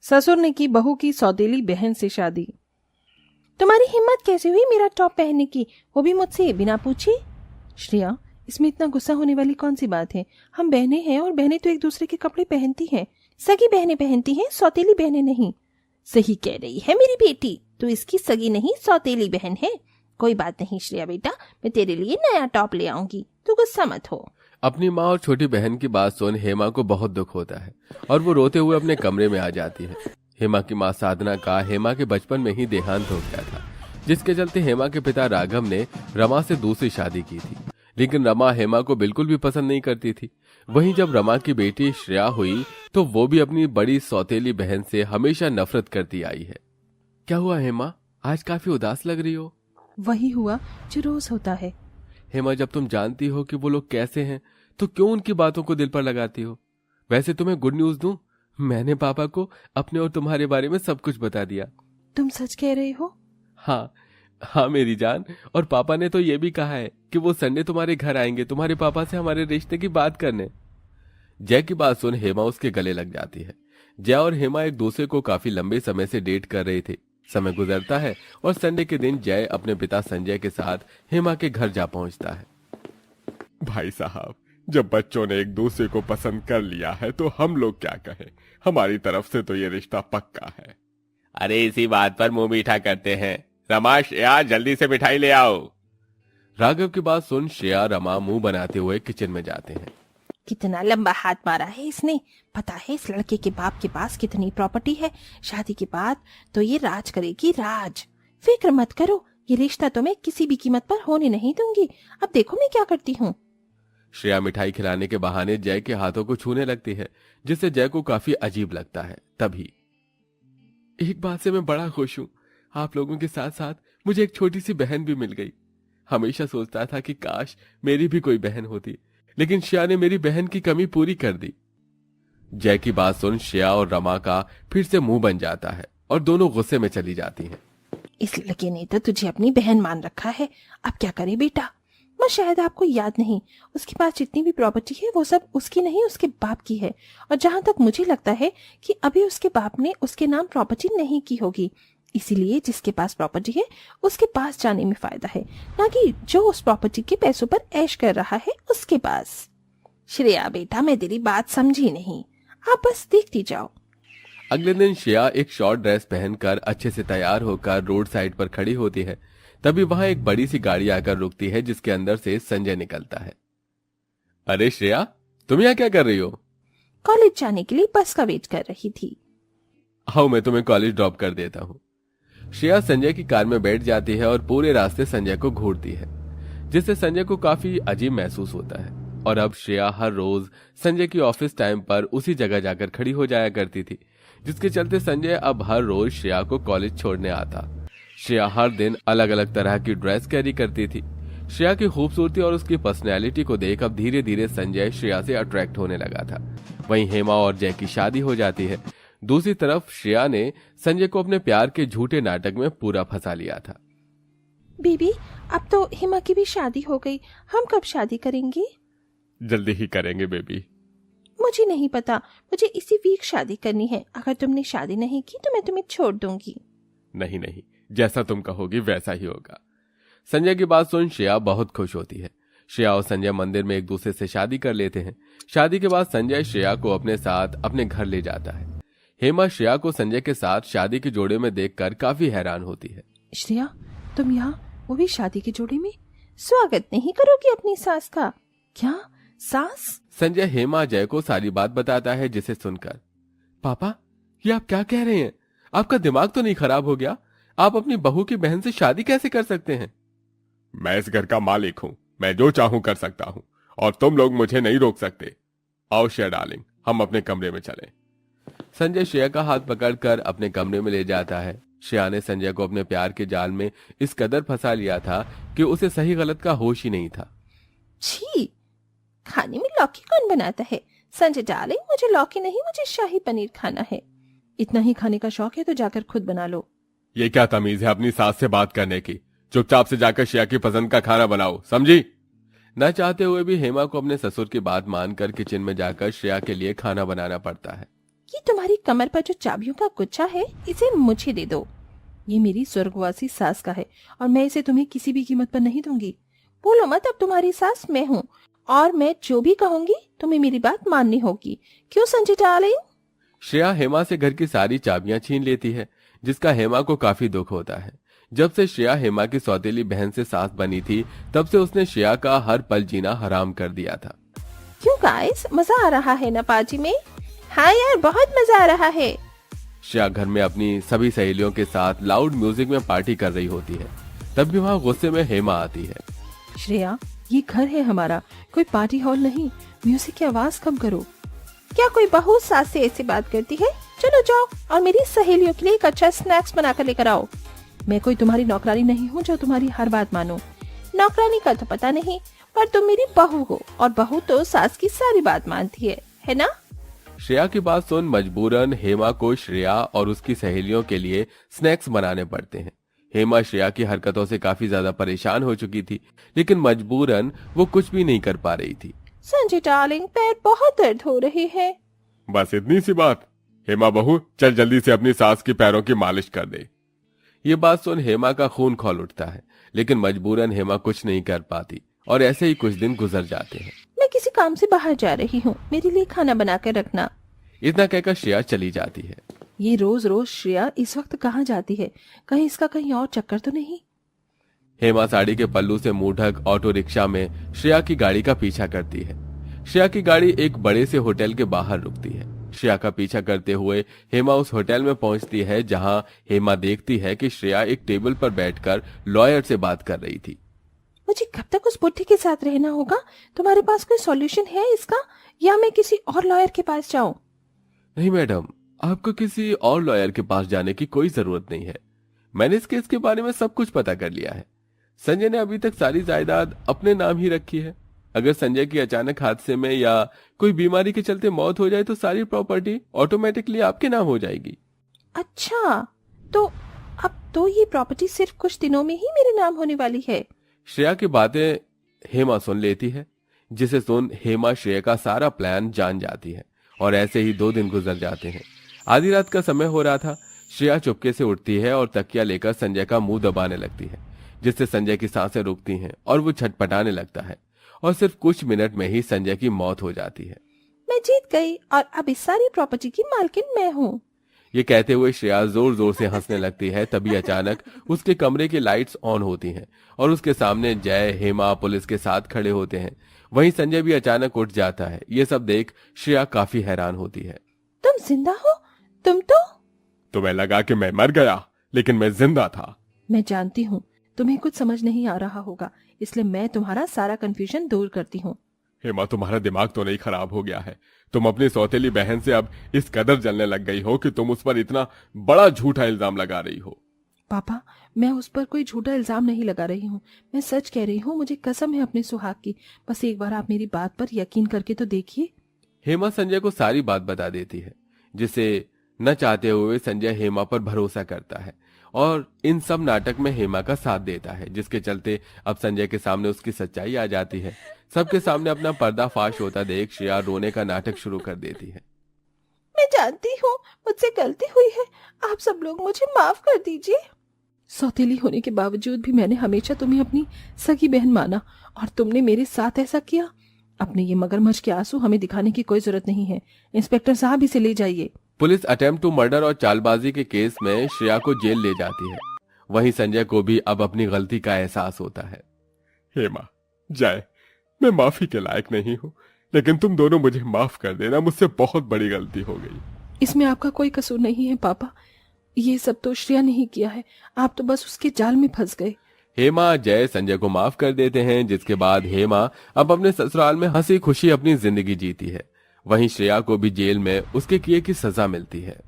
ससुर ने की बहू की सौतेली बहन से शादी। तुम्हारी हिम्मत कैसे हुई मेरा टॉप पहनने की, वो भी मुझसे बिना पूछे? श्रेया, इसमें इतना गुस्सा होने वाली कौन सी बात है? हम बहनें हैं और बहनें तो एक दूसरे के कपड़े पहनती हैं। सगी बहनें पहनती हैं, सौतेली बहनें नहीं। सही कह रही है मेरी बेटी, तू इसकी सगी नहीं सौतेली बहन है। कोई बात नहीं श्रेया बेटा, मैं तेरे लिए नया टॉप ले आऊंगी, तू गुस्सा मत हो। अपनी माँ और छोटी बहन की बात सुन हेमा को बहुत दुख होता है और वो रोते हुए अपने कमरे में आ जाती है। हेमा की माँ साधना का हेमा के बचपन में ही देहांत हो गया था, जिसके चलते हेमा के पिता राघव ने रमा से दूसरी शादी की थी। लेकिन रमा हेमा को बिल्कुल भी पसंद नहीं करती थी। वहीं जब रमा की बेटी श्रेया हुई तो वो भी अपनी बड़ी सौतेली बहन से हमेशा नफरत करती आई है। क्या हुआ हेमा, आज काफी उदास लग रही हो? वही हुआ जो रोज होता है। हेमा, जब तुम जानती हो कि वो लोग कैसे हैं तो क्यों उनकी बातों को दिल पर लगाती हो? वैसे तुम्हें गुड न्यूज दूं, मैंने पापा को अपने और तुम्हारे बारे में सब कुछ बता दिया। तुम सच कह रहे हो? हाँ मेरी जान, और पापा ने तो ये भी कहा है कि वो संडे तुम्हारे घर आएंगे तुम्हारे पापा से हमारे रिश्ते की बात करने। जय की बात सुन हेमा उसके गले लग जाती है। जय और हेमा एक दूसरे को काफी लंबे समय से डेट कर रहे थे। समय गुजरता है और संडे के दिन जय अपने पिता संजय के साथ हेमा के घर जा पहुंचता है। भाई साहब, जब बच्चों ने एक दूसरे को पसंद कर लिया है तो हम लोग क्या कहें, हमारी तरफ से तो ये रिश्ता पक्का है। अरे इसी बात पर मुंह मीठा करते हैं। रमा, श्रेया, जल्दी से मिठाई ले आओ। राघव की बात सुन श्रेया रमा मुंह बनाते हुए किचन में जाते हैं। कितना लंबा हाथ मारा है इसने। पता है इस लड़के के बाप के पास कितनी प्रॉपर्टी है। शादी के बाद तो ये राज करेगी, राज। फिक्र मत करो, ये रिश्ता तो मैं किसी भी कीमत पर होने नहीं दूंगी। अब देखो मैं क्या करती हूँ। श्रेया मिठाई खिलाने के बहाने जय के हाथों को छूने लगती है, जिससे जय को काफी अजीब लगता है। तभी एक बात से मैं बड़ा खुश हूँ, आप लोगों के साथ साथ मुझे एक छोटी सी बहन भी मिल गई। हमेशा सोचता था कि काश मेरी भी कोई बहन होती, लेकिन श्रेया ने मेरी बहन की कमी पूरी कर दी। जय की बात सुन श्रेया और रमा का फिर से मुंह बन जाता है और दोनों गुस्से में चली जाती हैं। इस लड़के ने तो तुझे अपनी बहन मान रखा है, अब क्या करे बेटा। मैं शायद आपको याद नहीं, उसके पास जितनी भी प्रॉपर्टी है वो सब उसकी नहीं उसके बाप की है। और जहां तक मुझे लगता है कि अभी उसके बाप ने उसके नाम प्रॉपर्टी नहीं की होगी, इसीलिए जिसके पास प्रॉपर्टी है उसके पास जाने में फायदा है, ना कि जो उस प्रॉपर्टी के पैसों पर ऐश कर रहा है उसके पास। श्रेया बेटा, मैं तेरी बात समझी नहीं, आप बस देखती जाओ। अगले दिन श्रेया एक शॉर्ट ड्रेस पहनकर अच्छे से तैयार होकर रोड साइड पर खड़ी होती है। तभी वहां एक बड़ी सी गाड़ी आकर रुकती है, जिसके अंदर से संजय निकलता है। अरे श्रेया, तुम यहाँ क्या कर रही हो? कॉलेज जाने के लिए बस का वेट कर रही थी। आओ मैं तुम्हें कॉलेज ड्रॉप कर देता हूँ। श्रेया संजय की कार में बैठ जाती है और पूरे रास्ते संजय को घूरती है, जिससे संजय को काफी अजीब महसूस होता है। और अब श्रेया हर रोज संजय की ऑफिस टाइम पर उसी जगह जाकर खड़ी हो जाया करती थी, जिसके चलते संजय अब हर रोज श्रेया को कॉलेज छोड़ने आता। श्रेया हर दिन अलग अलग तरह की ड्रेस कैरी करती थी। श्रेया की खूबसूरती और उसकी पर्सनैलिटी को देख अब धीरे धीरे संजय श्रेया से अट्रैक्ट होने लगा था। वहीं हेमा और जय की शादी हो जाती है। दूसरी तरफ श्रेया ने संजय को अपने प्यार के झूठे नाटक में पूरा फंसा लिया था। बीबी, अब तो हेमा की भी शादी हो गई, हम कब शादी करेंगे? जल्दी ही करेंगे बेबी। मुझे नहीं पता, मुझे इसी वीक शादी करनी है। अगर तुमने शादी नहीं की तो मैं तुम्हें छोड़ दूंगी। नहीं नहीं, जैसा तुम कहोगी वैसा ही होगा। संजय की बात सुन श्रेया बहुत खुश होती है। श्रेया और संजय मंदिर में एक दूसरे से शादी कर लेते हैं। शादी के बाद संजय श्रेया को अपने साथ अपने घर ले जाता है। हेमा श्रेया को संजय के साथ शादी के जोड़े में देखकर काफी हैरान होती है। श्रेया, तुम यहाँ, वो भी शादी के जोड़े में? स्वागत नहीं करोगी अपनी सास का? क्या सास? संजय हेमा जय को सारी बात बताता है, जिसे सुनकर पापा, ये आप क्या कह रहे हैं? आपका दिमाग तो नहीं खराब हो गया? आप अपनी बहू की बहन से शादी कैसे कर सकते हैं? मैं इस घर का मालिक हूँ, मैं जो चाहूं कर सकता हूँ और तुम लोग मुझे नहीं रोक सकते। आओ श्रेया डार्लिंग, हम अपने कमरे में चलें। संजय श्रेया का हाथ पकड़कर अपने कमरे में ले जाता है। श्रेया ने संजय को अपने प्यार के जाल में इस कदर फंसा लिया था कि उसे सही गलत का होश ही नहीं था। छी, खाने में लौकी कौन बनाता है? संजय डार्लिंग, मुझे लौकी नहीं, मुझे शाही पनीर खाना है। इतना ही खाने का शौक है तो जाकर खुद बना लो। ये क्या तमीज है अपनी सास से बात करने की? चुपचाप से जाकर श्रेया की पसंद का खाना बनाओ, समझी? न चाहते हुए भी हेमा को अपने ससुर की बात मानकर किचन में जाकर श्रेया के लिए खाना बनाना पड़ता है। ये तुम्हारी कमर पर जो चाबियों का गुच्छा है इसे मुझे दे दो। ये मेरी स्वर्गवासी सास का है और मैं इसे तुम्हें किसी भी कीमत पर नहीं दूंगी। बोलो मत, अब तुम्हारी सास मैं हूँ और मैं जो भी कहूंगी तुम्हें मेरी बात माननी होगी। क्यों संजय डार्लिंग? श्रेया हेमा से घर की सारी चाबियां छीन लेती है, जिसका हेमा को काफी दुख होता है। जब से श्रेया हेमा की सौतेली बहन से सास बनी थी, तब से उसने श्रेया का हर पल जीना हराम कर दिया था। क्यों गाइस, मजा आ रहा है ना पार्टी में? हाँ यार, बहुत मजा आ रहा है। श्रेया घर में अपनी सभी सहेलियों के साथ लाउड म्यूजिक में पार्टी कर रही होती है। तब भी वहाँ गुस्से में हेमा आती है। श्रेया, ये घर है हमारा, कोई पार्टी हॉल नहीं। म्यूजिक की आवाज कम करो। क्या कोई बहू सास से ऐसी बात करती है? चलो जाओ और मेरी सहेलियों के लिए एक अच्छा स्नैक्स बनाकर लेकर आओ। मैं कोई तुम्हारी नौकरानी नहीं हूँ जो तुम्हारी हर बात मानो। नौकरानी का तो पता नहीं, पर तुम मेरी बहू हो और बहू तो सास की सारी बात मानती है ना? श्रेया की बात सुन मजबूरन हेमा को श्रेया और उसकी सहेलियों के लिए स्नैक्स बनाने पड़ते हैं। हेमा श्रेया की हरकतों से काफी ज्यादा परेशान हो चुकी थी, लेकिन मजबूरन वो कुछ भी नहीं कर पा रही थी। संजय डार्लिंग, पैर बहुत दर्द हो रहे हैं। बस इतनी सी बात? हेमा बहू, चल जल्दी से अपनी सास के पैरों की मालिश कर दे। ये बात सुन हेमा का खून खौल उठता है, लेकिन मजबूरन हेमा कुछ नहीं कर पाती और ऐसे ही कुछ दिन गुजर जाते हैं। मैं किसी काम से बाहर जा रही हूँ, मेरे लिए खाना बना कर रखना। इतना कहकर श्रेया चली जाती है। ये रोज रोज श्रेया इस वक्त कहाँ जाती है? कहीं इसका कहीं और चक्कर तो नहीं? हेमा साड़ी के पल्लू से मुंह ढक ऑटो रिक्शा में श्रेया की गाड़ी का पीछा करती है। श्रेया की गाड़ी एक बड़े से होटल के बाहर रुकती है। श्रेया का पीछा करते हुए हेमा उस होटल में पहुंचती है, जहां हेमा देखती है कि श्रेया एक टेबल पर बैठकर लॉयर से बात कर रही थी। मुझे कब तक उस बुढ़ी के साथ रहना होगा? तुम्हारे पास कोई सॉल्यूशन है इसका, या मैं किसी और लॉयर के पास जाऊं? नहीं मैडम, आपको किसी और लॉयर के पास जाने की कोई जरूरत नहीं है। मैंने इस केस के बारे में सब कुछ पता कर लिया है। संजय ने अभी तक सारी जायदाद अपने नाम ही रखी है। अगर संजय की अचानक हादसे में या कोई बीमारी के चलते मौत हो जाए तो सारी प्रॉपर्टी ऑटोमेटिकली आपके नाम हो जाएगी। अच्छा, तो अब तो ये प्रॉपर्टी सिर्फ कुछ दिनों में ही मेरे नाम होने वाली है। श्रेया की बातें हेमा सुन लेती है, जिसे सुन हेमा श्रेया का सारा प्लान जान जाती है और ऐसे ही 2 दिन गुजर जाते हैं। आधी रात का समय हो रहा था। श्रेया चुपके से उठती है और तकिया लेकर संजय का मुंह दबाने लगती है, जिससे संजय की सांसें रुकती हैं और वो छटपटाने लगता है और सिर्फ कुछ मिनट में ही संजय की मौत हो जाती है। मैं जीत गई और अब इस सारी प्रॉपर्टी की मालकिन मैं हूँ। ये कहते हुए श्रेया जोर जोर से हंसने लगती है। तभी अचानक उसके कमरे की लाइट्स ऑन होती हैं और उसके सामने जय, हेमा पुलिस के साथ खड़े होते हैं। वहीं संजय भी अचानक उठ जाता है। ये सब देख श्रेया काफी हैरान होती है। तुम जिंदा हो? तुम तो तुम्हें लगा कि मैं मर गया, लेकिन मैं जिंदा था। मैं जानती हूँ तुम्हें कुछ समझ नहीं आ रहा होगा, इसलिए मैं तुम्हारा सारा कंफ्यूजन दूर करती हूँ। हेमा, तुम्हारा दिमाग तो नहीं खराब हो गया है? तुम अपनी सौतेली बहन से अब इस कदर जलने लग गई हो कि तुम उस पर इतना बड़ा झूठा इल्जाम लगा रही हो। पापा, मैं उस पर कोई झूठा इल्जाम नहीं लगा रही हूँ, मैं सच कह रही हूँ। मुझे कसम है अपने सुहाग की। बस एक बार आप मेरी बात पर यकीन करके तो देखिए। हेमा संजय को सारी बात बता देती है, जिसे न चाहते हुए संजय हेमा पर भरोसा करता है और इन सब नाटक में हेमा का साथ देता है, जिसके चलते अब संजय के सामने उसकी सच्चाई आ जाती है। सबके सामने अपना पर्दाफाश होता देख श्रेया रोने का नाटक शुरू कर देती है। मैं जानती हूँ मुझसे गलती हुई है, आप सब लोग मुझे माफ कर दीजिए। सौतेली होने के बावजूद भी मैंने हमेशा तुम्हें अपनी सगी बहन माना और तुमने मेरे साथ ऐसा किया। अपने ये मगरमच्छ के आंसू हमें दिखाने की कोई जरूरत नहीं है। इंस्पेक्टर साहब, इसे ले जाइए। पुलिस अटेम्प्ट टू मर्डर और चालबाजी के केस में श्रेया को जेल ले जाती है। वहीं संजय को भी अब अपनी गलती का एहसास होता है। हेमा, जय, मैं माफी के लायक नहीं हूँ, लेकिन तुम दोनों मुझे माफ कर देना। मुझसे बहुत बड़ी गलती हो गई। इसमें आपका कोई कसूर नहीं है पापा, ये सब तो श्रेया ने ही किया है। आप तो बस उसके जाल में फंस गए। हेमा जय संजय को माफ कर देते हैं, जिसके बाद हेमा अब अपने ससुराल में हंसी खुशी अपनी जिंदगी जीती है। वहीं श्रेया को भी जेल में उसके किए की सजा मिलती है।